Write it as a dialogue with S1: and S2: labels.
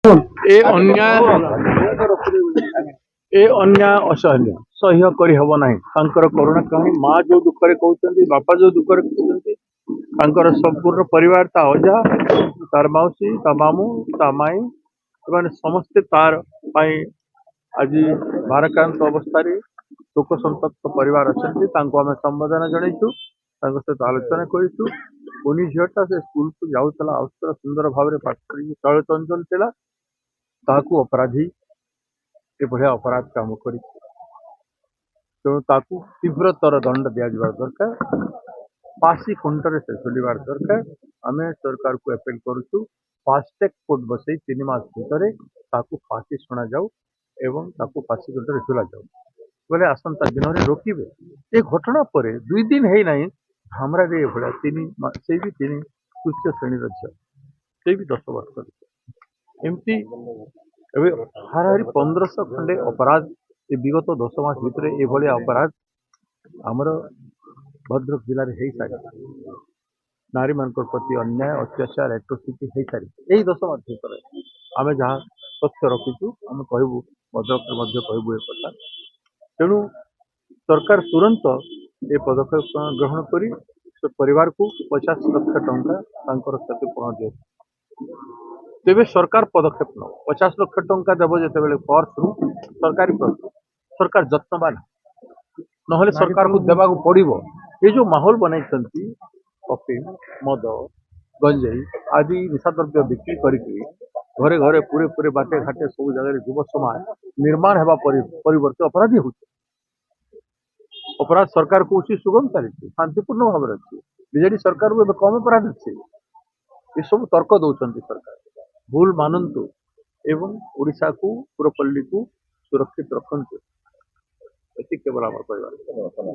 S1: ए अन्याय ए अन्याय असहनीय सह्य करी हब नाही तांकर करुणा कहानी माँ जो दुखरे कहते बापा जो दुखरे कहते संपूर्ण परिवार ता अजा तार मौसी ता मामू ता माई एमाने समस्ते तार पाई आज भाराक्रांत अवस्था शोक संतप्त परिवार अच्छा आम संबोधना जनईचु सहित आलोचना करूँ कुनी झीटा से स्कूल को जाऊला आसुला सुंदर भाव में पाठ कर चंचल थिला ताकू अपराधी एभलिया अपराध काम कर तेणु ताकू तीव्रतर दंड दि दरकार फांसी खुंटर से झुलवार दरकार आम सरकार को अपील करुचु फास्टैग कोर्ट बसई 3 मास भितर ताकू फांसी शुणा जाऊ एवं ताकू फांसी खुंटर झुला जाऊ बोले आसंता दिन में रोकवे ये घटना पर 2 दिन है ना धामरा भाया से भी 3 तुच्छ श्रेणी झील से भी 10 वर्ष एमती हाराहारी 1500 खंडे अपराध ये विगत 10 मास भितर ये अपराध आमर भद्रक जिले में हो सारी नारी मान प्रति अन्याय अत्याचार एट्रोसिटी हो सारी यही 10 मास भितर आम जहाँ तथ्य रखीचु आम कहबू भद्रक कहबू ए कथा तेणु सरकार तुरंत ये पदक्षेप ग्रहण करी से परिवार को 50 लाख टंका क्षतिपूरण दे तेरे सरकार पदक्षेप न 50 लाख टंका देव जो पर्स रु सरकारी पर्स सरकार जत्नवान ना सरकार को देवा पड़ो ये जो माहौल बनई कफिन मद गंजेई आदि निशाद्रव्य बिक्री करके घरे घरे पूरे पूरे बाटे घाटे सब जगह युव समाज निर्माण होगा परिवर्ते अपराधी हो अपराध सरकार को सुगम चली शांतिपूर्ण भाव अच्छी बीजेडी सरकार को कम अपराध अच्छे ये सब तर्क दौरान सरकार भूल मानतु एवं ओडिशा को पुरपल्ली को सुरक्षित रखु ये केवल आम कह